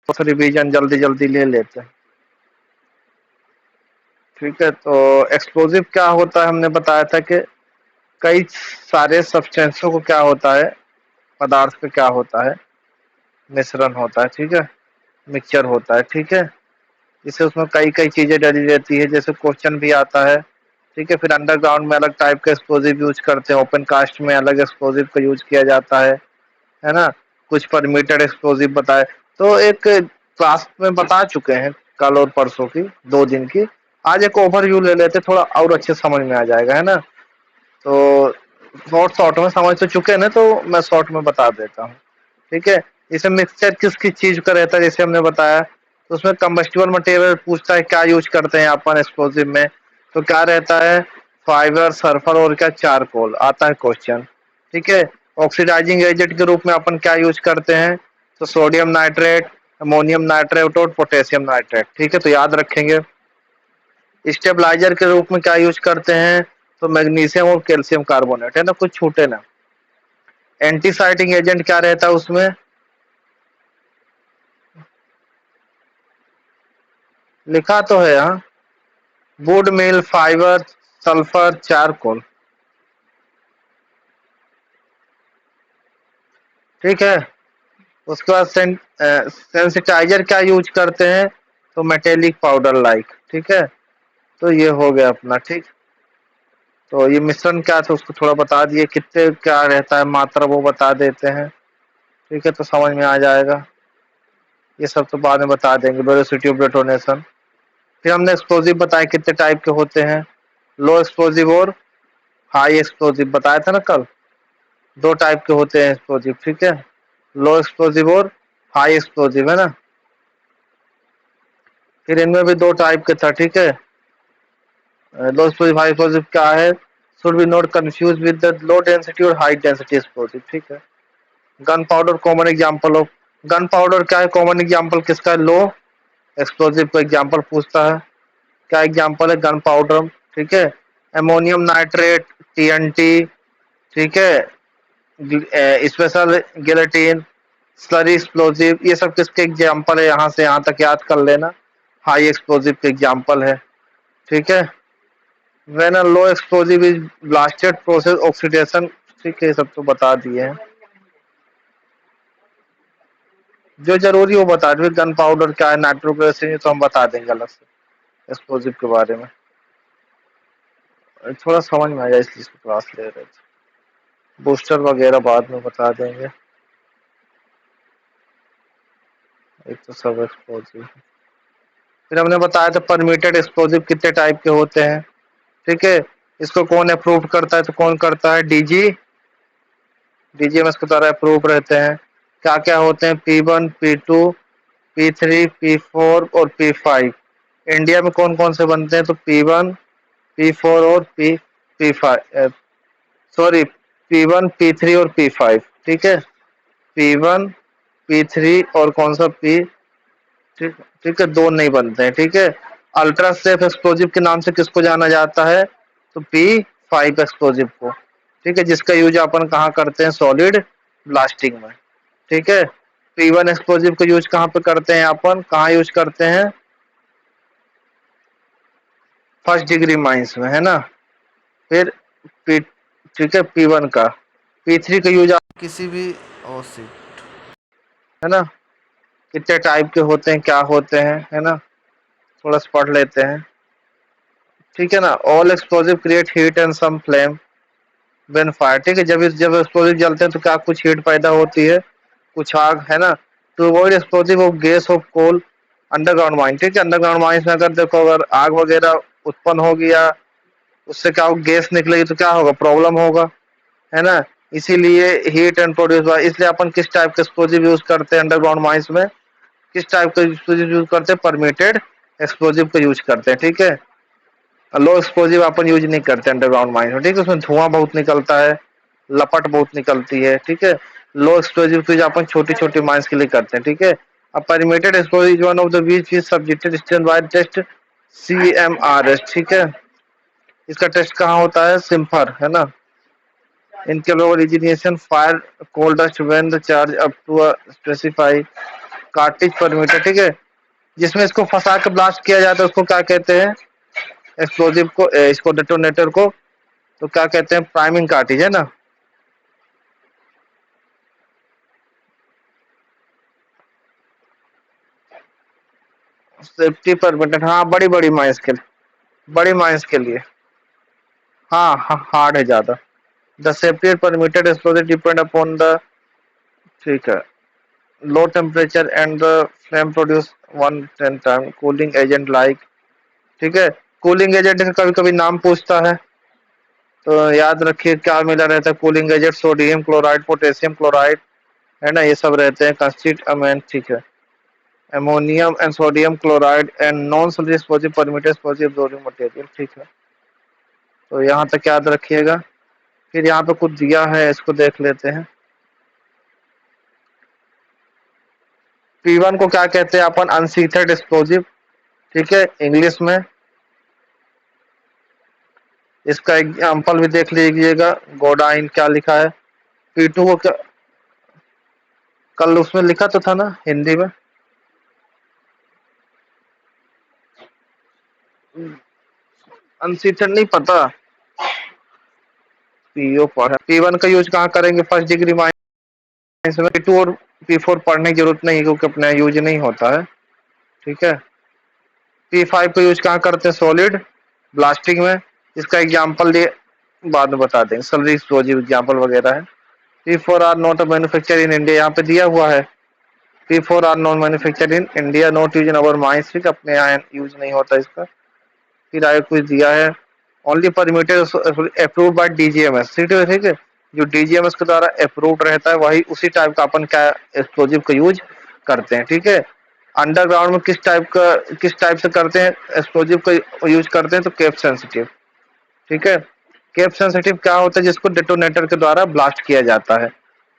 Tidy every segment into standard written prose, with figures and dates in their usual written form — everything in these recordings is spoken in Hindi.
रिवीजन जल्दी जल्दी ले लेते हैं। ठीक है, तो एक्सप्लोजिव क्या होता है, हमने बताया था कि कई सारे सब्सटेंसों को क्या होता है, पदार्थ पे क्या होता है, मिश्रण होता है। ठीक है, मिक्सचर होता है। ठीक है, जिससे उसमें कई कई चीजें डली रहती है, जैसे क्वेश्चन भी आता है। ठीक है, फिर अंडरग्राउंड में अलग टाइप का एक्सप्लोजिव यूज करते हैं, ओपन कास्ट में अलग एक्सप्लोजिव का यूज किया जाता है ना। कुछ परमिटेड एक्सप्लोजिव बताए, तो एक क्लास में बता चुके हैं कल और परसों की, 2 दिन की। आज एक ओवरव्यू ले लेते, थोड़ा और अच्छे समझ में आ जाएगा, है ना। तो शॉर्ट शॉर्ट में समझ तो चुके हैं ना, तो मैं शॉर्ट में बता देता हूँ। ठीक है, इसे मिक्सचर किस किस चीज का रहता है, जैसे हमने बताया, तो उसमें कंबस्टिबल मटेरियल पूछता है क्या यूज करते हैं अपन एक्सप्लोजिव में, तो क्या रहता है, फाइबर, सल्फर और क्या, चारकोल आता है क्वेश्चन। ठीक है, ऑक्सीडाइजिंग एजेंट के रूप में अपन क्या यूज करते हैं, तो सोडियम नाइट्रेट, अमोनियम नाइट्रेट और पोटेशियम नाइट्रेट। ठीक है, तो याद रखेंगे। स्टेबलाइजर के रूप में क्या यूज करते हैं, तो मैग्नीशियम और कैल्शियम कार्बोनेट, है ना, कुछ छूटे ना। एंटीसाइटिंग एजेंट क्या रहता है उसमें, लिखा तो है यहाँ, would mill, fibre, sulphur, charcoal. ठीक है, उसके बाद सेंसिटाइजर क्या यूज करते हैं, तो मेटेलिक पाउडर लाइक। ठीक है, तो ये हो गया अपना। ठीक, तो ये मिश्रण क्या था उसको थोड़ा बता दिए, कितने क्या रहता है मात्रा वो बता देते हैं। ठीक है, तो समझ में आ जाएगा। ये सब तो बाद में बता देंगे, वेलोसिटी ऑफ डेटोनेशन। फिर हमने एक्सप्लोजिव बताए कितने टाइप के होते हैं, लो एक्सप्लोजिव और हाई एक्सप्लोजिव बताया था ना कल, 2 टाइप के होते हैं एक्सप्लोजिव। ठीक है, लो एक्सप्लोजिव और हाई एक्सप्लोजिव, है ना। फिर इनमें भी 2 टाइप के था। ठीक है, लो एक्सप्लोजिव हाई एक्सप्लोजिव क्या है, should be not confuse with the low density और हाई डेंसिटी एक्सप्लोजिव। ठीक है, gun powder common example of, gun powder क्या है, कॉमन एग्जाम्पल किसका है, लो एक्सप्लोजिव को एग्जाम्पल पूछता है, क्या एग्जाम्पल है, गन पाउडर। ठीक है, अमोनियम नाइट्रेट, टीएनटी। ठीक है, स्पेशल गिलेटिन, स्लरी एक्सप्लोजिव, ये सब किसके एग्जाम्पल है, यहाँ से यहाँ तक याद कर लेना, हाई एक्सप्लोजिव के एग्जाम्पल है। ठीक है, when a low explosive is blasted process oxidation. ठीक है, ये सब तो बता दिए हैं, जो जरूरी वो बता दें। गन पाउडर क्या है, नाइट्रोग्लिसरीन, तो हम बता देंगे अलग से एक्सप्लोजिव के बारे में, थोड़ा समझ में आ जाए इसलिए इसको क्लास ले रहे थे। बूस्टर वगैरह बाद में बता देंगे, एक तो सब एक्सप्लोजिव। फिर हमने बताया था परमिटेड एक्सप्लोजिव कितने टाइप के होते हैं। ठीक है, इसको कौन अप्रूव करता है, तो कौन करता है, डीजी, डीजीएमएस के द्वारा अप्रूव रहते हैं। क्या क्या होते हैं, P1, P2, P3, P4 और P5। इंडिया में कौन कौन से बनते हैं, तो P1, P4 और P5, सॉरी, P1, P3 और P5। ठीक है, P1, P3 और कौन सा P, ठीक, ठीक है, 2 नहीं बनते हैं। ठीक है, अल्ट्रा सेफ एक्सप्लोजिव के नाम से किसको जाना जाता है, तो P5 एक्सप्लोजिव को। ठीक है, जिसका यूज अपन कहाँ करते हैं, सॉलिड ब्लास्टिंग में। ठीक है, P1 एक्सप्लोजिव का यूज कहाँ पे करते हैं अपन, कहाँ यूज करते हैं, फर्स्ट डिग्री माइंस में, है ना। फिर P, ठीक है, P1 का, P3 का यूज आप किसी भी, ओ शिट, है ना, कितने टाइप के होते हैं, क्या होते हैं, है ना, थोड़ा सा पढ़ लेते हैं। ठीक है ना, all explosive create heat and some flame when fire. ठीक है, जब एक्सप्लोजिव जलते हैं तो क्या कुछ हीट पैदा होती है, कुछ आग, है ना। To avoid explosive of gas of coal underground mine. ठीक है, अंडरग्राउंड माइंस में अगर देखो, अगर आग वगैरह उत्पन्न होगी या उससे क्या गैस निकलेगी तो क्या होगा, प्रॉब्लम होगा, है ना। इसीलिए हीट एंड प्रोड्यूस, इसलिए अपन किस टाइप के एक्सप्लोजिव यूज करते हैं अंडरग्राउंड माइंस में, किस टाइप का एक्सप्लोजिव यूज करते हैं, परमिटेड एक्सप्लोजिव का यूज करते हैं। ठीक है, लो एक्सप्लोजिव अपन यूज नहीं करते अंडरग्राउंड माइंस में। ठीक है, उसमें धुआं बहुत निकलता है, लपट बहुत निकलती है। ठीक है, लो एक्सप्लोजिव यूज अपन छोटी छोटी माइंस के लिए करते हैं। ठीक है, अब permitted explosive one of the which is subjected stand by test CMRS। ठीक है, इसका टेस्ट कहाँ होता है, सिम्फर, है ना। इनके लोग origination fire coal dust when the charge up to a specify cartridge per metre, ठीक है, जिसमें इसको फंसा के ब्लास्ट किया जाता है उसको क्या कहते हैं, एक्सप्लोजिव को, इसको डेटोनेटर को तो क्या कहते हैं, प्राइमिंग कार्टिज, है ना। सेफ्टी पर मीटर, हाँ बड़ी बड़ी माइंस के लिए, बड़ी माइंस के लिए, हाँ हार्ड है ज्यादा। The safety permitted explosive depend upon the, ठीक है, low temperature and the flame produce 110 time cooling agent like, ठीक है। कूलिंग एजेंट का कभी कभी नाम पूछता है, तो याद रखिए क्या मिला रहता है cooling agent, sodium chloride, potassium chloride, है ना, ये सब रहते हैं कंस्टिट्यूट अमेन, ठीक है। Ammonium and sodium chloride and non solid explosive permitted explosive absorbing material, ठीक है। तो यहाँ तक याद रखिएगा। फिर यहाँ पे कुछ दिया है, इसको देख लेते हैं। P1 को क्या कहते हैं अपन, अनसीथेड एक्सप्लोजिव, ठीक है, इंग्लिश में। इसका एग्जाम्पल भी देख लीजिएगा, गोडाइन क्या लिखा है। P2 को क्या, कल उसमें लिखा तो था ना हिंदी में, अनसीथेड नहीं पता। पीओ पढ़ा, P1 का यूज कहाँ करेंगे, फर्स्ट डिग्री माइनस में। P2 और P4 पढ़ने की जरूरत नहीं क्योंकि अपना यूज नहीं होता है, ठीक है। P5 का यूज कहाँ करते हैं, सॉलिड ब्लास्टिंग में। इसका एग्जाम्पल दिए बाद में बता देंगे, सलरी एक्सप्लोजिव एग्जाम्पल वगैरह है। P4 are not manufacture in India, यहाँ पे दिया हुआ है। P4 are not manufacture in India, not use in our mines, ठीक, अपने यहाँ यूज नहीं होता इसका। फिर आगे कुछ दिया है, only permitted approve by DGMS, ठीक है। जो डीजीएमएस के द्वारा अप्रूव्ड रहता है वही उसी टाइप का अपन क्या एक्सप्लोजिव का यूज करते हैं, ठीक है। अंडरग्राउंड में किस टाइप से करते हैं एक्सप्लोजिव का यूज करते हैं, तो केप सेंसिटिव, ठीक है। केप सेंसिटिव क्या होता है, जिसको डेटोनेटर के द्वारा ब्लास्ट किया जाता है,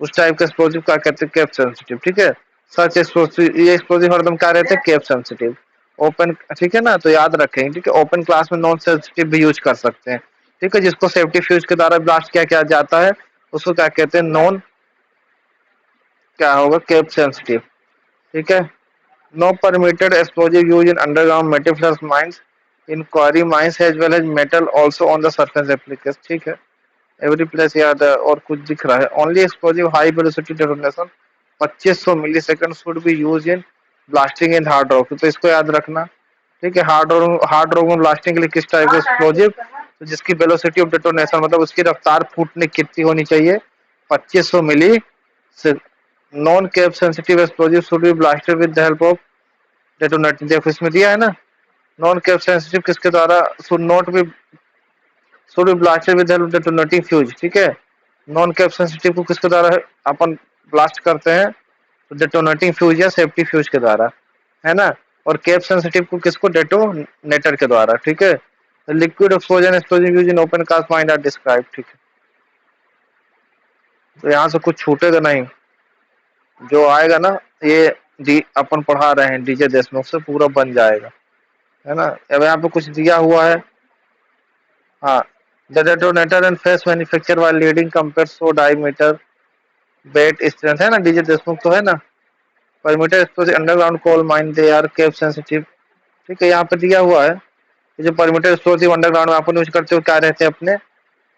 उस टाइप का एक्सप्लोजिव क्या कहते हैं, केप सेंसिटिव, ठीक है। सच एक्सप्लोजिव, ये एक्सप्लोजिव हरदम क्या रहते हैं, केप सेंसिटिव। ओपन, ठीक है ना, तो याद रखेंगे, ठीक है। ओपन क्लास में नॉन सेंसिटिव भी यूज कर सकते हैं, ठीक है, जिसको सेफ्टी फ्यूज के द्वारा ब्लास्ट किया जाता है उसको क्या कहते हैं, नॉन, क्या होगा, केप सेंसिटिव, ठीक है। No permitted explosive use in underground meticulous mines, in quarry mines as well as metal also on the surface application, ठीक है। एवरी प्लेस याद है, और कुछ दिख रहा है, only explosive high velocity detonation 2500 millisecond should be use in blasting in hard rock, तो इसको याद रखना, ठीक है। हार्ड रॉक में ब्लास्टिंग के लिए किस टाइप का एक्सप्लोजिव, तो जिसकी वेलोसिटी ऑफ डेटोनेशन मतलब उसकी रफ्तार फूटने कितनी होनी चाहिए, 2500 मिली से। Non cap sensitive explosive should be blasted with the help of detonator, देखो इसमें दिया है ना, नॉन केप सेंसिटिव किसके द्वारा, should be blasted with the help of detonating fuse, ठीक है। नॉन कैप सेंसिटिव को किसके द्वारा अपन ब्लास्ट करते हैं, तो डेटोनेटिंग फ्यूज या सेफ्टी फ्यूज के द्वारा, है ना। और कैप सेंसिटिव को किसको, डेटोनेटर के द्वारा, ठीक है। Liquid explosion explosive use in open cast mind are describe, ठीक है। तो यहाँ से कुछ छूटेगा नहीं, जो आएगा ना ये डी अपन पढ़ा रहे हैं डीजे देशमुख से पूरा बन जाएगा, है ना। अब यहाँ पे कुछ दिया हुआ है, हाँ, the detonator and face manufacture while leading compare so diameter bet strength, है ना, डीजे देशमुख तो है ना। Permitted explosive underground coal mine they are cap sensitive, ठीक है। यहाँ पे दिया हुआ है, ये जो परमीटर एक्सप्लोजिव अंडरग्राउंड में अपन यूज करते हो क्या रहते हैं अपने,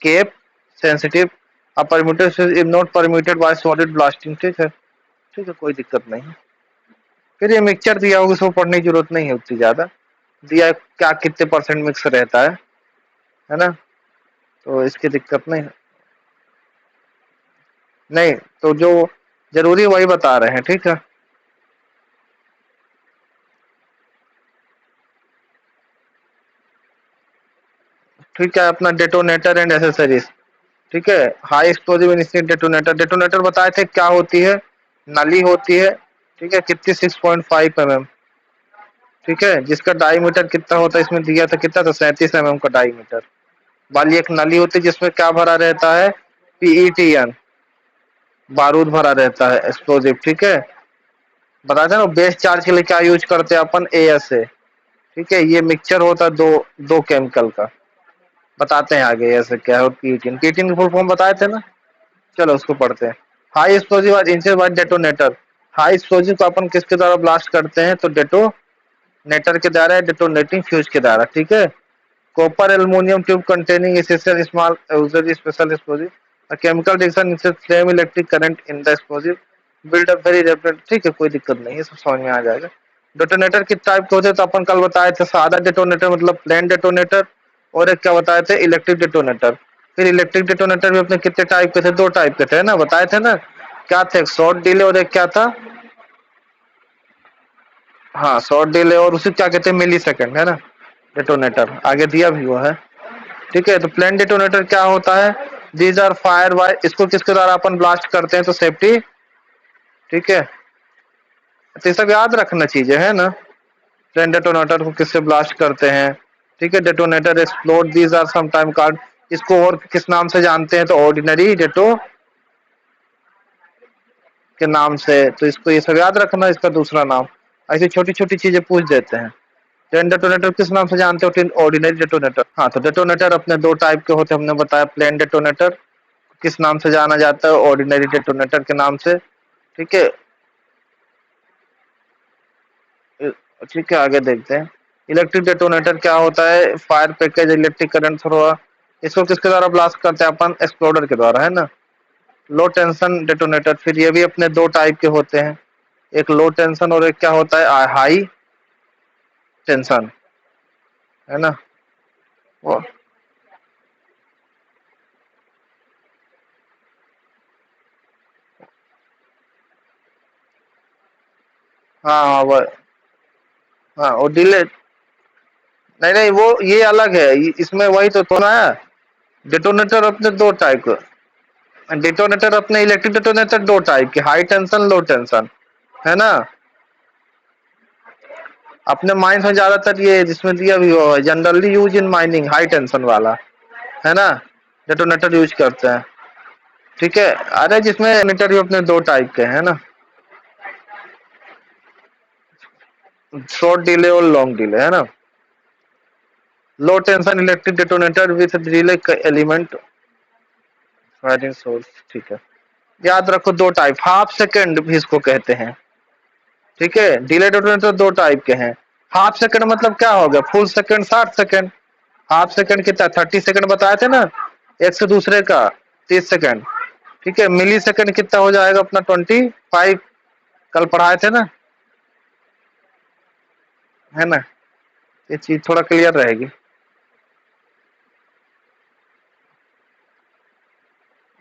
केप सेंसिटिव। अब perimeter is not permitted by solid blasting, ठीक है, ठीक है, कोई दिक्कत नहीं है। फिर ये मिक्सचर दिया होगा, उसको पढ़ने की जरूरत नहीं है उतनी ज्यादा, दिया है क्या कितने परसेंट मिक्स रहता है ना, तो इसकी दिक्कत नहीं है। नहीं, तो जो जरूरी है वही बता रहे हैं, ठीक है। ठीक है, अपना डेटोनेटर एंड एसेसरीज, ठीक है। High explosive initial detonator, detonator बताए थे क्या होती है, नली होती है, ठीक है, कितनी 6.5 mm, ठीक है, जिसका डायमीटर कितना होता है, इसमें दिया था कितना था, 37 mm का डायमीटर वाली एक नली होती है, जिसमें क्या भरा रहता है, PETN, बारूद भरा रहता है एक्सप्लोजिव, ठीक है। बताते हैं ना बेस चार्ज के लिए क्या यूज करते हैं अपन, ASA, ठीक है। ये मिक्सचर होता है दो दो केमिकल का, बताते हैं आगे ऐसे क्या है। और पीटीन, पीटीन की फुल फॉर्म बताए थे ना, चलो उसको पढ़ते हैं। High explosive inches bye detonator, high explosive को अपन किसके द्वारा ब्लास्ट करते हैं, तो डेटोनेटर के द्वारा, डेटोनेटिंग फ्यूज के द्वारा, ठीक है। Copper aluminium tube containing essential small user special explosive, a chemical reaction insert flame electric current in the explosive, build up very rapid, ठीक है, कोई दिक्कत नहीं है, सब समझ में आ जाएगा। डेटोनेटर किस टाइप के होते हैं, तो अपन कल बताए थे सादा डेटोनेटर मतलब प्लेन डेटोनेटर, और एक क्या बताए थे, इलेक्ट्रिक डेटोनेटर। फिर इलेक्ट्रिक डेटोनेटर भी अपने कितने टाइप के थे, दो टाइप के थे ना, बताए थे ना, क्या थे, एक शॉर्ट डिले और एक क्या था, हाँ शॉर्ट डिले, और उसे क्या कहते हैं, मिली सेकेंड, है ना, डेटोनेटर आगे दिया भी हुआ है, ठीक है। तो प्लेन डेटोनेटर क्या होता है, दीज आर फायर बाय, इसको किसके द्वारा अपन ब्लास्ट करते हैं, तो सेफ्टी, ठीक है। तो ये सब याद रखना चीजें है ना, प्लेन डेटोनेटर को किससे ब्लास्ट करते हैं, ठीक है। Detonator explode, these are some time called, इसको और किस नाम से जानते हैं, तो ऑर्डिनरी डेटो के नाम से, तो इसको ये सब याद रखना, इसका दूसरा नाम, ऐसी छोटी छोटी चीजें पूछ देते हैं। प्लेन डेटोनेटर किस नाम से जानते हो, ऑर्डिनरी डेटोनेटर, हाँ। तो डेटोनेटर अपने दो टाइप के होते हैं, हमने बताया, प्लेन डेटोनेटर किस नाम से जाना जाता है, ऑर्डिनरी डेटोनेटर के नाम से, ठीक है। ठीक है, आगे देखते हैं। इलेक्ट्रिक डेटोनेटर क्या होता है, fire package electric current throw, इसको किसके द्वारा ब्लास्ट करते हैं अपन, एक्सप्लोडर के द्वारा, है ना। लो टेंशन डेटोनेटर, फिर ये भी अपने दो टाइप के होते हैं, एक लो टेंशन और एक क्या होता है, हाई टेंशन, है ना। वो हाँ हाँ वो, हाँ वो डिले, नहीं नहीं वो ये अलग है, इसमें वही तो ना है। डेटोनेटर अपने दो टाइप के, डेटोनेटर अपने इलेक्ट्रिक डेटोनेटर दो टाइप के, हाई टेंशन लो टेंशन, है ना। अपने माइंस में ज्यादातर ये जिसमें दिया भी हुआ है, generally use in mining, high tension वाला, है ना, डेटोनेटर यूज करते हैं, ठीक है। अरे जिसमें डेटोनेटर भी अपने दो टाइप के हैं ना, शॉर्ट डिले और लॉन्ग डिले, है ना। Low tension electric detonator with delay element firing source, ठीक है। याद रखो दो टाइप, हाफ सेकंड भी इसको कहते हैं, ठीक है। डिले डेटोनेटर दो टाइप के हैं। हाफ सेकंड मतलब क्या हो गया, full second 60 second, half second कितना 30 सेकंड बताए थे ना, एक से दूसरे का 30 सेकंड, ठीक है। मिली सेकंड कितना हो जाएगा अपना 25, कल पढ़ाए थे ना, है ना। ये चीज थोड़ा क्लियर रहेगी,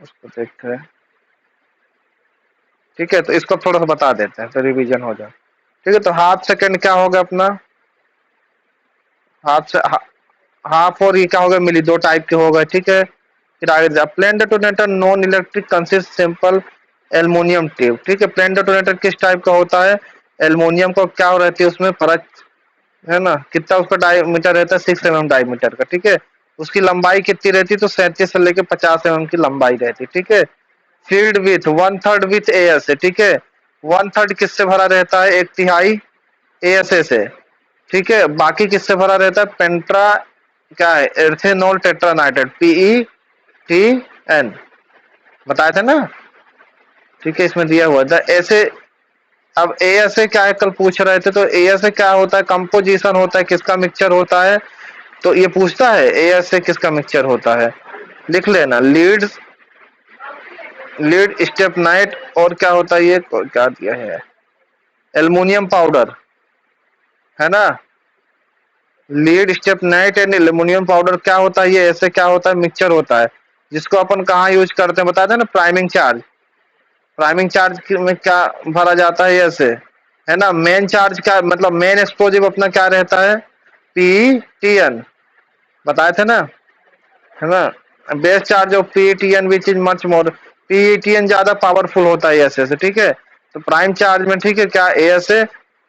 उसको देखते हैं, ठीक है। तो इसको थोड़ा सा बता देते हैं तो रिवीजन हो जाए, ठीक है। तो हाफ सेकंड क्या होगा अपना, हाफ से हाफ, और ये क्या होगा, मिली, दो टाइप के होगा, ठीक है। फिर आगे plain detonator non electric consist simple aluminium tube, ठीक है। प्लेन डेटोनेटर किस टाइप का होता है, एल्युमिनियम को क्या रहती है उसमें परत, है ना, कितना उसका डायमीटर रहता है, 6 mm डायमीटर का, ठीक है। उसकी लंबाई कितनी रहती है, तो 37 से लेकर 50 mm की लंबाई रहती है, ठीक है। फील्ड विथ 1/3 विथ एयर से, ठीक है। 1/3 किससे भरा रहता है, एक तिहाई एएसए से, ठीक है। बाकी किससे भरा रहता है, पेंट्रा, क्या है, एर्थेनॉल टेट्रानाइट्रेट, PETN, बताया था ना, ठीक है, इसमें दिया हुआ था ऐसे। अब एएसए क्या है, कल पूछ रहे थे, तो एएसए क्या होता है, कंपोजिशन होता है, किसका मिक्सचर होता है, तो ये पूछता है एएसए किसका मिक्सचर होता है, लिख लेना, लीड स्टेप नाइट, और क्या होता है, ये क्या दिया है, एल्युमिनियम पाउडर, है ना। Lead step night and aluminium powder क्या होता है, ये ऐसे क्या होता है, मिक्सचर होता है, जिसको अपन कहाँ यूज करते हैं, बताते हैं ना, प्राइमिंग चार्ज, प्राइमिंग चार्ज में क्या भरा जाता है, ऐसे, है ना। मेन चार्ज का मतलब मेन एक्सप्लोजिव अपना क्या रहता है, PTN, बताए थे ना, है ना। Base charge of PTN which is much more, PTN ज्यादा पावरफुल होता है ऐसे से, ठीक है। तो प्राइम चार्ज में, ठीक है, क्या ऐसे,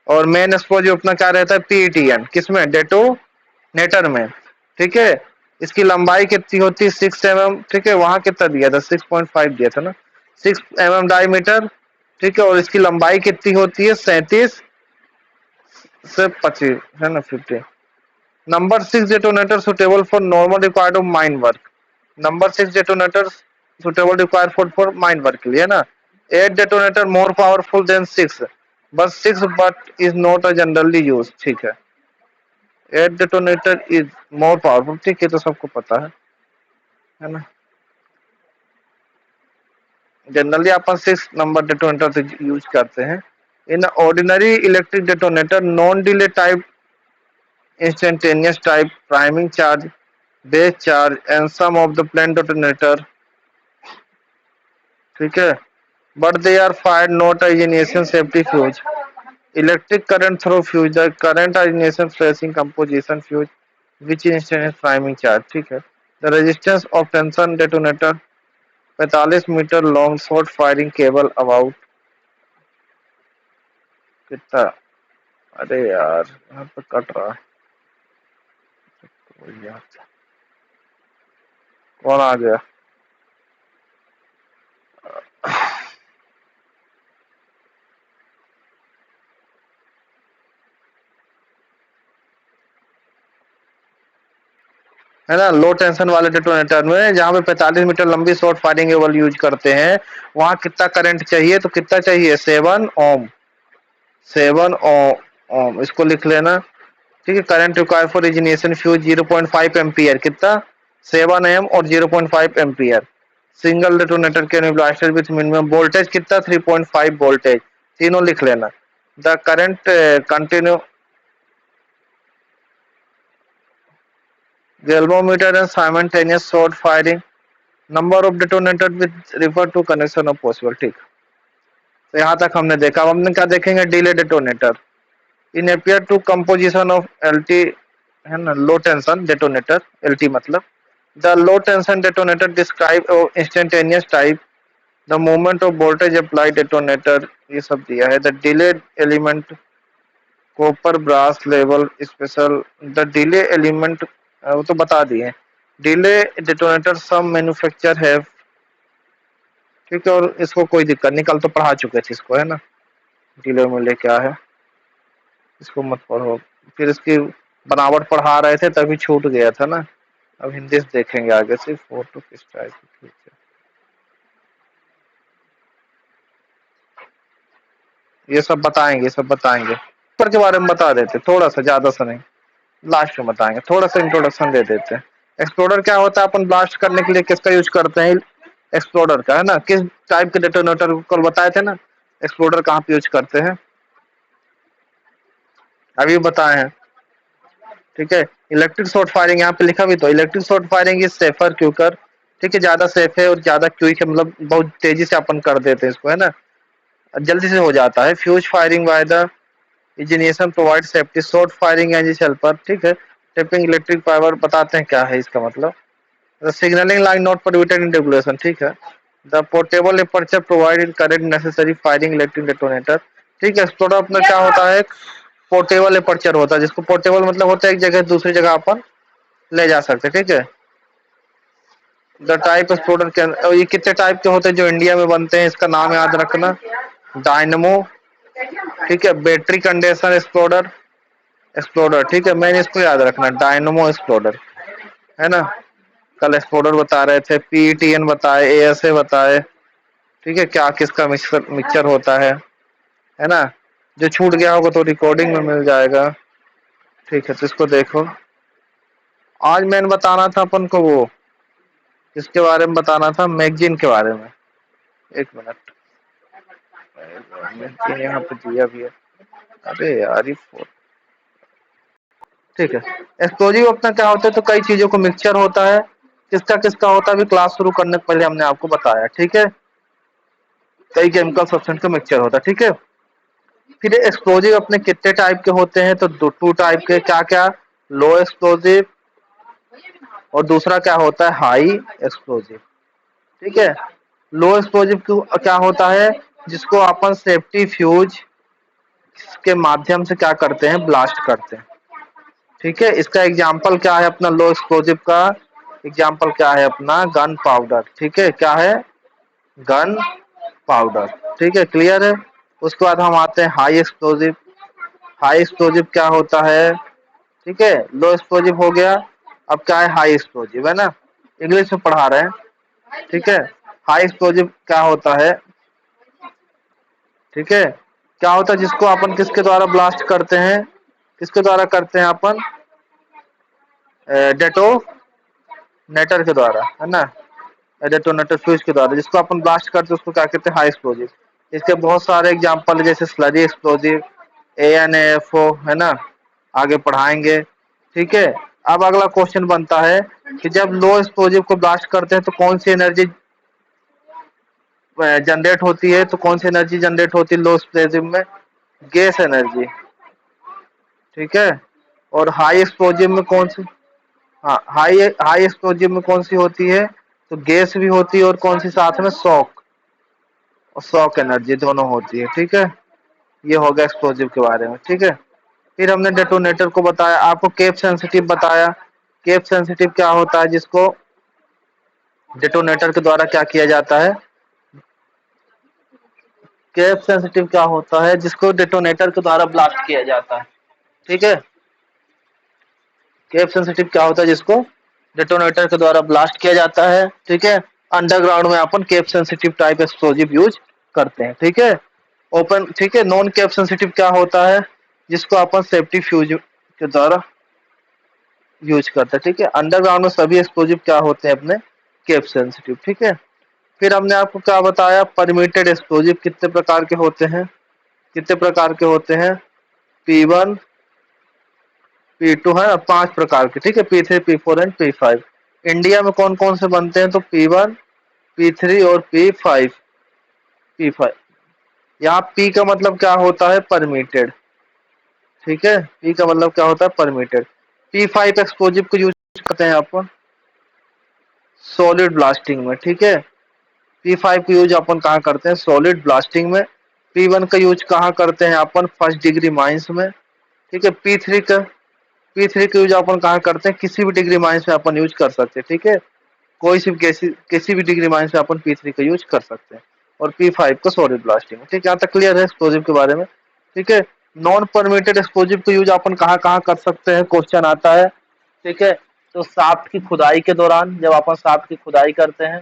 और मेन एक्सप्लोजिव अपना क्या रहता है, PTN, किसमें, डेटोनेटर में, ठीक है। इसकी लंबाई कितनी होती है, 6 mm, ठीक है। वहां कितना दिया था, 6.5 दिया था ना, 6 mm डायमीटर, ठीक है। और इसकी लंबाई कितनी होती है, 37 से 25, है ना, 50। Number 6 detonator suitable for normal required of mine work, number 6 detonator suitable required for mine work के लिए, है ना। 8 detonator more powerful than 6, but 6 but is not a generally used, ठीक है। 8 detonator is more powerful, ठीक है, तो सबको पता है ना। जनरली अपन 6 नंबर डेटोनेटर यूज करते हैं। In ordinary electric detonator non delay type, instantaneous type, priming charge, base charge and some of the planned detonator, ठीक है, but they are fired not as ignition safety fuse, electric current through fuse, the current ignition flashing composition fuse which is instantaneous priming charge, ठीक है। the resistance of tension detonator 45 metre long short firing cable about कितना, अरे यार यहाँ पे कट रहा है, कौन आ गया। है ना, लो टेंशन वाले डेटोनेटर में जहाँ पे 45 मीटर लंबी शॉर्ट फायरिंग केबल यूज करते हैं, वहां कितना करंट चाहिए, तो कितना चाहिए 7 ओम, 7 ओम, इसको लिख लेना, ठीक है। Current require for ignition fuse 0.5 ampere, कितना 7 एम और 0.5 एम्पियर। सिंगल डेटोनेटर के ब्लास्टर विथ मिनिमम वोल्टेज कितना 3.5 वोल्टेज, तीनों लिख लेना। The current continue galvanometer and simultaneous short firing, number of detonator with refer to connection of possible, ठीक। तो यहाँ तक हमने देखा। अब हमने क्या देखेंगे, delay detonator in appear to composition of LT, है ना, लो टेंशन डेटोनेटर, एलटी मतलब the low tension detonator describe instantaneous type, the movement of voltage apply detonator, ये सब दिया है। The delay element copper brass level special, the delay element वो तो बता दिए। डिले डेटोनेटर सम मैन्युफैक्चर है, ठीक है, और इसको कोई दिक्कत नहीं, कल तो पढ़ा चुके थे इसको, है ना। डिले मिले क्या है, इसको मत पढ़ो, फिर इसकी बनावट पढ़ा रहे थे तभी छूट गया था ना। अब हिंदी से देखेंगे आगे से, फोटो किस टाइप की, ठीक है। ये सब बताएंगे, ये सब बताएंगे, पर के बारे में बता देते थोड़ा सा, ज्यादा सा नहीं, लास्ट में बताएंगे, थोड़ा सा इंट्रोडक्शन दे देते हैं। एक्सप्लोडर क्या होता है, अपन ब्लास्ट करने के लिए किसका यूज करते हैं, एक्सप्लोडर का, है ना। किस टाइप के डेटोनेटर कल बताए थे ना, एक्सप्लोडर कहाँ पे यूज करते हैं, अभी बताए हैं, ठीक है। इलेक्ट्रिक शॉर्ट फायरिंग यहाँ पे लिखा भी, तो electric short firing is safer quicker, ठीक है, ज्यादा सेफ है और ज्यादा क्विक है, मतलब बहुत तेजी से अपन कर देते हैं इसको, है ना, जल्दी से हो जाता है। Fuse firing by the ignition provide safety, short firing as helper, ठीक है। टिपिंग इलेक्ट्रिक पावर बताते हैं क्या है इसका मतलब। The signalling line not permitted in regulation, ठीक है। The portable aperture provide correct necessary firing electric detonator, ठीक है। एक्सप्लोडर अपना क्या होता है, पोर्टेबल अपर्चर होता है, जिसको पोर्टेबल मतलब होता है एक जगह से दूसरी जगह अपन ले जा सकते हैं, ठीक है। द टाइप एक्सप्लोडर के, ये कितने टाइप के होते हैं जो इंडिया में बनते हैं, इसका नाम याद रखना, डायनमो, ठीक है, बैटरी कंडेंसर एक्सप्लोडर, एक्सप्लोडर, ठीक है, मैंने इसको याद रखना, डायनमो एक्सप्लोडर, है ना। कल एक्सप्लोडर बता रहे थे, पीईटीएन बताए, एएसए बताए, ठीक है, क्या किसका मिक्सर मिक्सचर होता है ना। जो छूट गया होगा तो रिकॉर्डिंग में मिल जाएगा, ठीक है, तो इसको देखो। आज मैंने बताना था अपन को वो, किसके बारे में बताना था, मैगजीन के बारे में। एक मिनट, मैगजीन यहाँ पे दिया भी है, अरे यार ये ठीक है। एक्सप्लोजिव अपना क्या होता है, तो कई चीजों को मिक्सचर होता है, किसका किसका होता है अभी क्लास शुरू करने से पहले हमने आपको बताया, ठीक है। कई केमिकल सब्सटेंस का मिक्सचर होता है, ठीक है। फिर एक्सप्लोजिव अपने कितने टाइप के होते हैं, तो दो टू टाइप के, क्या क्या, लो एक्सप्लोजिव और दूसरा क्या होता है हाई एक्सप्लोजिव, ठीक है। लो एक्सप्लोजिव क्या होता है, जिसको अपन सेफ्टी फ्यूज के माध्यम से क्या करते हैं, ब्लास्ट करते हैं, ठीक है। इसका एग्जाम्पल क्या है अपना लो एक्सप्लोजिव का, एग्जाम्पल क्या है अपना गन पाउडर, ठीक है, क्या है गन पाउडर, ठीक है, क्लियर है। उसके बाद हम आते हैं हाई एक्सप्लोजिव। हाई एक्सप्लोजिव क्या होता है, ठीक है, लो एक्सप्लोजिव हो गया, अब क्या है हाई एक्सप्लोजिव, है ना, इंग्लिश में पढ़ा रहे हैं, ठीक है। हाई एक्सप्लोजिव क्या होता है, ठीक है। क्या होता है जिसको अपन किसके द्वारा ब्लास्ट करते हैं, किसके द्वारा करते हैं अपन, डेटोनेटर के द्वारा, है ना, डेटोनेटर फ्यूज के द्वारा, जिसको अपन ब्लास्ट करते हैं उसको क्या कहते हैं, हाई एक्सप्लोजिव। इसके बहुत सारे एग्जांपल है, जैसे स्लरी एक्सप्लोजिव, ANAFO, है ना, आगे पढ़ाएंगे। ठीक है। अब अगला क्वेश्चन बनता है कि जब लो एक्सप्लोजिव को ब्लास्ट करते हैं तो कौन सी एनर्जी जनरेट होती है, तो कौन सी एनर्जी जनरेट होती है लो एक्सप्लोजिव में, गैस एनर्जी। ठीक है। और हाई एक्सप्लोजिव में कौन सी, हाँ, हाई हाई एक्सप्लोजिव में कौन सी होती है, तो गैस भी होती है और कौन सी साथ में, शॉक, और शॉक एनर्जी दोनों होती है। ठीक है। ये हो गया एक्सप्लोजिव के बारे में। ठीक है। फिर हमने डेटोनेटर को बताया, आपको केप सेंसिटिव बताया। केप सेंसिटिव क्या होता है, जिसको डेटोनेटर के द्वारा क्या किया जाता है, केप सेंसिटिव क्या होता है जिसको डेटोनेटर के द्वारा ब्लास्ट किया जाता है। ठीक है। केप सेंसिटिव क्या होता है जिसको डेटोनेटर के द्वारा ब्लास्ट किया जाता है। ठीक है। अंडरग्राउंड में अपन cap sensitive type explosive use करते हैं। ठीक है। ओपन, ठीक है। नॉन केप सेंसिटिव क्या होता है, जिसको अपन सेफ्टी फ्यूज के द्वारा यूज करते हैं। ठीक है। अंडरग्राउंड में सभी एक्सप्लोजिव क्या होते हैं अपने, केप सेंसिटिव। ठीक है। फिर हमने आपको क्या बताया, परमिटेड एक्सप्लोजिव कितने प्रकार के होते हैं, कितने प्रकार के होते हैं, P1 P2 है, 5 प्रकार के। ठीक है। P3 P4 and P5। India में कौन कौन से बनते हैं, तो P1 P3 और P5। यहाँ P का मतलब क्या होता है, परमिटेड। ठीक है। P का मतलब क्या होता है, परमिटेड। P5 एक्सप्लोजिव को यूज करते हैं अपन सॉलिड ब्लास्टिंग में। ठीक है। P5 का यूज अपन कहाँ करते हैं, सॉलिड ब्लास्टिंग में। P1 का यूज कहाँ करते हैं अपन, फर्स्ट डिग्री माइंस में। ठीक है। P3 का यूज अपन कहाँ करते हैं, किसी भी डिग्री माइंस में अपन यूज कर सकते हैं। ठीक है। कोई सी किसी भी डिग्री माइंस में अपन P3 का यूज कर सकते हैं। और P5 को सॉलिड ब्लास्टिंग में। ठीक है। यहाँ तक क्लियर है एक्सप्लोजिव के बारे में। ठीक है। नॉन परमिटेड एक्सप्लोजिव का यूज अपन कहाँ कहाँ कर सकते हैं, क्वेश्चन आता है। ठीक है। तो शाफ्ट की खुदाई के दौरान, जब अपन शाफ्ट की खुदाई करते हैं,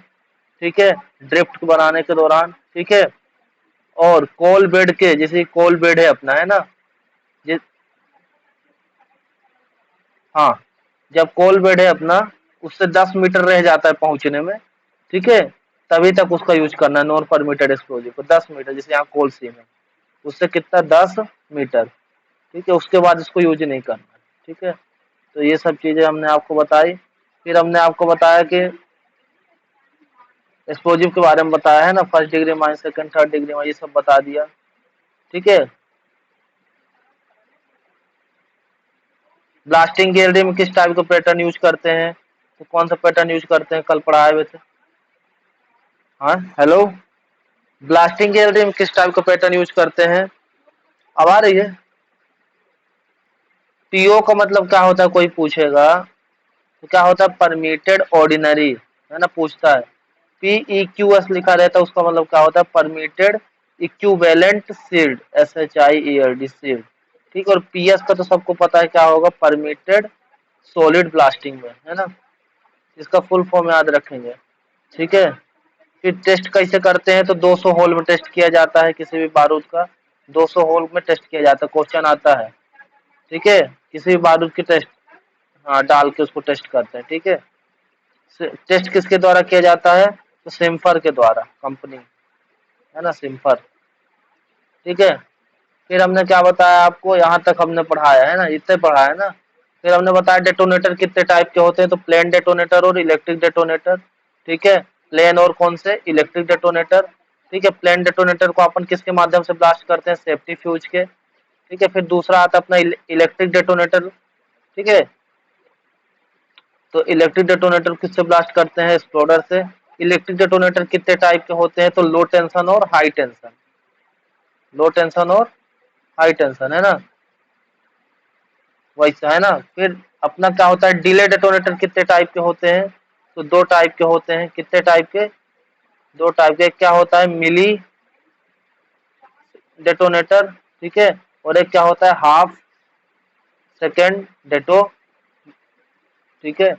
ठीक है, ड्रिफ्ट बनाने के दौरान, ठीक है, और कोल बेड के, जैसे कोल बेड है अपना, है ना, जिस, हाँ, जब कोल बेड है अपना, उससे 10 मीटर रह जाता है पहुंचने में, ठीक है, तभी तक उसका यूज करना है नॉन परमिटेड एक्सप्लोजिव को। 10 मीटर, जैसे यहाँ कोल सीम है, उससे कितना, 10 मीटर। ठीक है। उसके बाद इसको यूज नहीं करना। ठीक है। तो ये सब चीजें हमने आपको बताई। फिर हमने आपको बताया कि एक्सप्लोजिव के बारे में बताया है ना, first degree minus, second, third degree minus, ये सब बता दिया। ठीक है। ब्लास्टिंग गैलरी में किस टाइप का पैटर्न यूज करते हैं, तो कौन सा पैटर्न यूज करते हैं, कल पढ़ाए हुए थे। हाँ, हेलो। ब्लास्टिंग गैलरी में किस टाइप का पैटर्न यूज करते हैं, अब आ रही है। पीओ का मतलब क्या होता है, कोई पूछेगा तो क्या होता है, परमिटेड ऑर्डिनरी, है ना, पूछता है। PEQS लिखा रहता है, उसका मतलब क्या होता है, permitted equivalent sealed, SHIELD sealed. ठीक है। और PS का तो सबको पता है क्या होगा, परमिटेड सॉलिड ब्लास्टिंग में, है ना, इसका फुल फॉर्म याद रखेंगे। ठीक है। फिर टेस्ट कैसे करते हैं, तो 200 होल में टेस्ट किया जाता है किसी भी बारूद का, 200 होल में टेस्ट किया जाता है, क्वेश्चन आता है। ठीक है। किसी भी बारूद की टेस्ट, हाँ, डाल के उसको टेस्ट करते हैं। ठीक है। टेस्ट किसके द्वारा किया जाता है, तो सिम्फर के द्वारा, कंपनी, है ना, सिम्फर। ठीक है। फिर हमने क्या बताया आपको, यहाँ तक हमने पढ़ाया है ना, इतने पढ़ाया है ना। फिर हमने बताया डेटोनेटर कितने टाइप के होते हैं, तो प्लेन डेटोनेटर और इलेक्ट्रिक डेटोनेटर। ठीक है। प्लेन और कौन से, इलेक्ट्रिक डेटोनेटर। ठीक है। प्लेन डेटोनेटर को अपन किसके माध्यम से ब्लास्ट करते हैं, सेफ्टी फ्यूज के। ठीक है। फिर दूसरा आता है अपना इलेक्ट्रिक डेटोनेटर। ठीक है। तो इलेक्ट्रिक डेटोनेटर किससे ब्लास्ट करते हैं, एक्सप्लोडर से। इलेक्ट्रिक डेटोनेटर कितने टाइप के होते हैं, तो लो टेंशन और हाई टेंशन, लो टेंशन और हाई टेंशन, है ना, वैसा, है ना। फिर अपना क्या होता है, डिले डेटोनेटर कितने टाइप के होते हैं, तो 2 टाइप के होते हैं, कितने टाइप के, 2 टाइप के। क्या होता है, मिली डेटोनेटर, ठीक है, और एक क्या होता है, हाफ सेकेंड डेटो। ठीक है।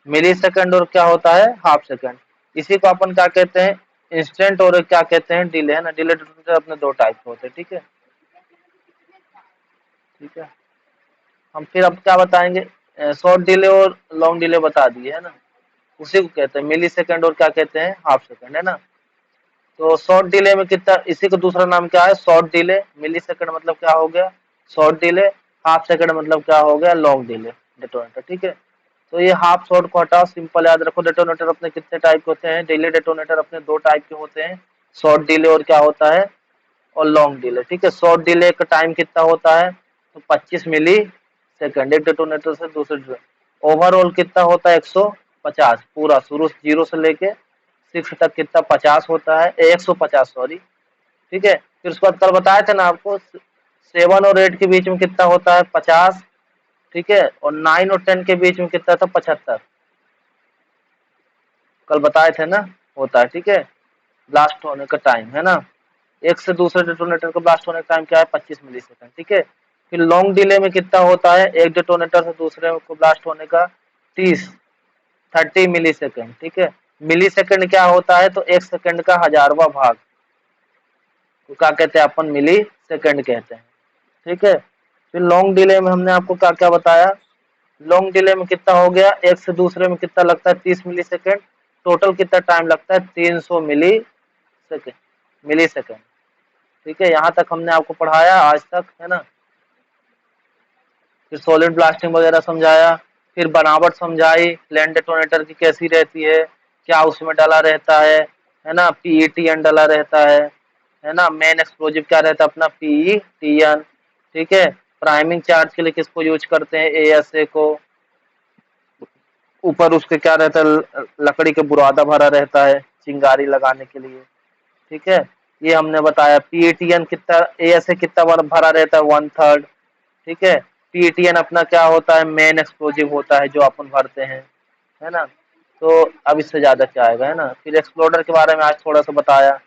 मिली सेकेंड और क्या होता है, हाफ सेकेंड। इसी को अपन क्या कहते हैं, इंस्टेंट और क्या कहते हैं, डिले, है ना। डिले डेटोनेटर अपने दो टाइप के होते हैं, ठीक है। ठीक है, हम फिर अब क्या बताएंगे, शॉर्ट डिले और लॉन्ग डिले बता दिए, है ना। उसी को कहते हैं मिली सेकंड और क्या कहते हैं, हाफ सेकंड, है ना। तो शॉर्ट डिले में कितना, इसी का दूसरा नाम क्या है, शॉर्ट डिले। मिली सेकंड मतलब क्या हो गया, शॉर्ट डिले। हाफ सेकंड मतलब क्या हो गया, लॉन्ग डिले डेटोनेटर, ठीक है। तो ये हाफ शॉर्ट को हटाओ, सिंपल याद रखो। डेटोनेटर अपने कितने टाइप के होते हैं, डिले डेटोनेटर अपने दो टाइप के होते हैं, शॉर्ट डिले और क्या होता है, और लॉन्ग डिले, ठीक है। शॉर्ट डिले का टाइम कितना होता है, तो 25 मिली सेकंड, एक डेटोनेटर से दूसरे। ओवरऑल कितना होता है, 150, पूरा शुरू जीरो से लेके 6 तक कितना, 50 होता है, 150 सॉरी, ठीक है। फिर उसके बाद कल बताए थे ना आपको, 7 और 8 के बीच में कितना होता है, 50, ठीक है। और 9 और 10 के बीच में कितना था, 75, कल बताए थे ना, होता है, ठीक है। ब्लास्ट होने का टाइम, है ना, एक से दूसरे डेटोनेटर को ब्लास्ट होने का टाइम क्या है, 25 मिली सेकंड, ठीक है। फिर लॉन्ग डिले में कितना होता है, एक डेटोनेटर से दूसरे को ब्लास्ट होने का 30 मिली सेकंड, ठीक है। मिली सेकंड क्या होता है, तो एक सेकंड का 1000वां भाग, तो क्या कहते हैं अपन, मिली सेकंड कहते हैं, ठीक है। फिर लॉन्ग डिले में हमने आपको क्या क्या बताया, लॉन्ग डिले में कितना हो गया, एक से दूसरे में कितना लगता है, 30 मिली सेकेंड। टोटल कितना टाइम लगता है, 300 मिली सेकेंड, मिली सेकेंड, ठीक है। यहाँ तक हमने आपको पढ़ाया आज तक, है ना। फिर सॉलिड ब्लास्टिंग वगैरह समझाया, फिर बनावट समझाई, प्लेन डेटोनेटर की कैसी रहती है, क्या उसमें डला रहता है ना, पीईटीएन डला रहता है ना। मेन एक्सप्लोजिव क्या रहता है अपना, पीईटीएन, ठीक है। प्राइमिंग चार्ज के लिए किसको यूज करते हैं, एएसए को। ऊपर उसके क्या रहता है, लकड़ी के बुरादा भरा रहता है चिंगारी लगाने के लिए, ठीक है। ये हमने बताया। पीएटीएन कितना, एएसए कितना भरा रहता है, 1/3, ठीक है। पीएटीएन अपना क्या होता है, मेन एक्सप्लोजिव होता है जो अपन भरते हैं, है ना। तो अब इससे ज्यादा क्या आएगा, है ना। फिर एक्सप्लोडर के बारे में आज थोड़ा सा बताया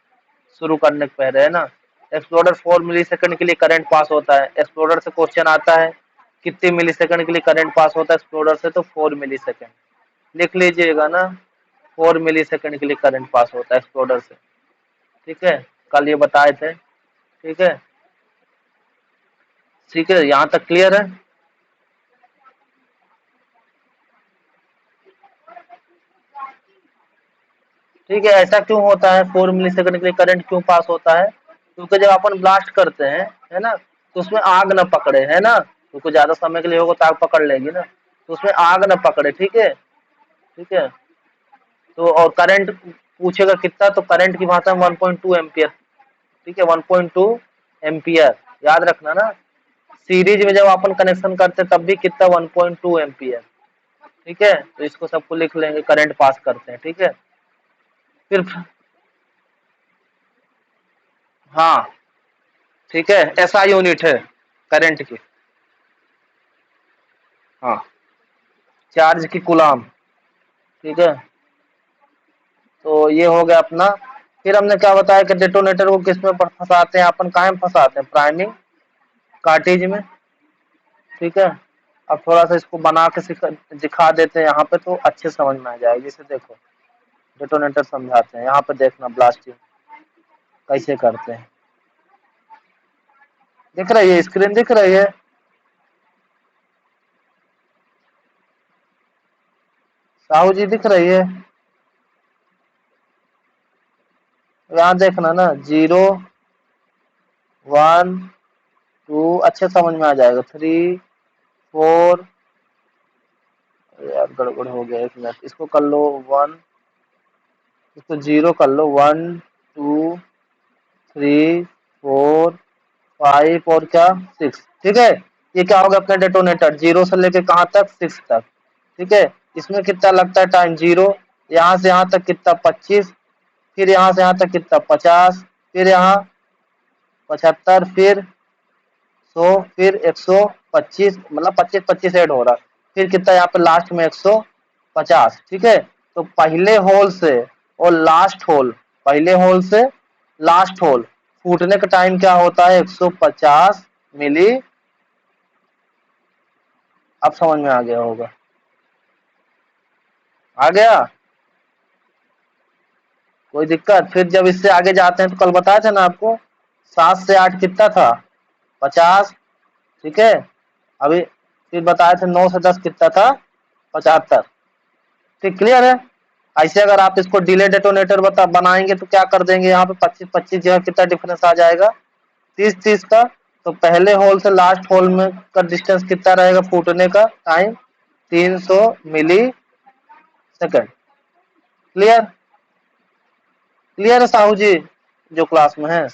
शुरू करने के पहले, है ना। एक्सप्लोडर 4 मिली सेकंड के लिए करंट पास होता है, एक्सप्लोडर से क्वेश्चन आता है कितने मिली सेकंड के लिए करंट पास होता है एक्सप्लोडर से, तो 4 मिली सेकंड लिख लीजिएगा ना। 4 मिली सेकंड के लिए करंट पास होता है एक्सप्लोडर से, ठीक है। कल ये बताए थे, ठीक है। ठीक है, यहाँ तक क्लियर है। ठीक है, ऐसा क्यों होता है, 4 मिली सेकंड के लिए करंट क्यों पास होता है, क्योंकि जब अपन ब्लास्ट करते हैं, है ना, तो उसमें आग न पकड़े, है ना, क्योंकि ज्यादा समय के लिए होगा तो आग पकड़ लेगी ना, तो उसमें आग न पकड़े, ठीक है। ठीक है, तो और करंट पूछेगा कितना, तो करंट की भाषा में 1.2 एम्पियर, ठीक है, 1.2 एम्पियर, याद रखना ना। सीरीज में जब अपन कनेक्शन करते हैं तब भी कितना, 1.2 एम्पियर, ठीक है। तो इसको सबको लिख लेंगे, करंट पास करते हैं, ठीक है। फिर हाँ, ठीक है, ऐसा यूनिट है करंट की, हाँ, चार्ज की कूलाम, ठीक है। तो ये हो गया अपना। फिर हमने क्या बताया कि डेटोनेटर को किस में फंसाते हैं अपन, कहाँ में फंसाते हैं, प्राइमिंग कार्टेज में, ठीक है। अब थोड़ा सा इसको बना के दिखा देते हैं यहाँ पे, तो अच्छे समझ में आ जाएगी। जैसे देखो, डेटोनेटर समझाते हैं, यहाँ पे देखना ब्लास्टिंग कैसे करते हैं, दिख रही है स्क्रीन, दिख रही है, साहू जी दिख रही है, यहाँ देखना ना, 0 1 2, अच्छे समझ में आ जाएगा, 3 4, यार गड़बड़ हो गया, 1 मिनट, इसको कर लो 1, इसको 0 कर लो, 1 2 3 4 5 और क्या, 6, ठीक है। ये क्या होगा अपने डेटोनेटर, 0 से लेके कहाँ तक, 6 तक, ठीक है। इसमें कितना लगता है टाइम, 0, यहाँ से यहाँ तक कितना, 25, फिर यहाँ से यहाँ तक कितना, 50, फिर यहाँ 75, फिर 100, फिर 125, मतलब 25 25 ऐड हो रहा, फिर कितना यहाँ पे लास्ट में 150, ठीक है। तो पहले होल से और लास्ट होल, पहले होल से लास्ट होल फूटने का टाइम क्या होता है, 150 मिली, अब समझ में आ गया होगा, आ गया। कोई दिक्कत? फिर जब इससे आगे जाते हैं तो कल बताया था ना आपको 7 से 8 कितना था? 50। ठीक है, अभी फिर बताए थे 9 से 10 कितना था? 75। ठीक, क्लियर है? ऐसे अगर आप इसको डिले डेटोनेटर बनाएंगे तो क्या कर देंगे, यहाँ पे 25-25 जगह कितना डिफरेंस आ जाएगा? 30-30 का। तो पहले होल से लास्ट होल में का डिस्टेंस कितना रहेगा फूटने का टाइम? 300 मिली सेकेंड। क्लियर? क्लियर है साहू जी जो क्लास में है?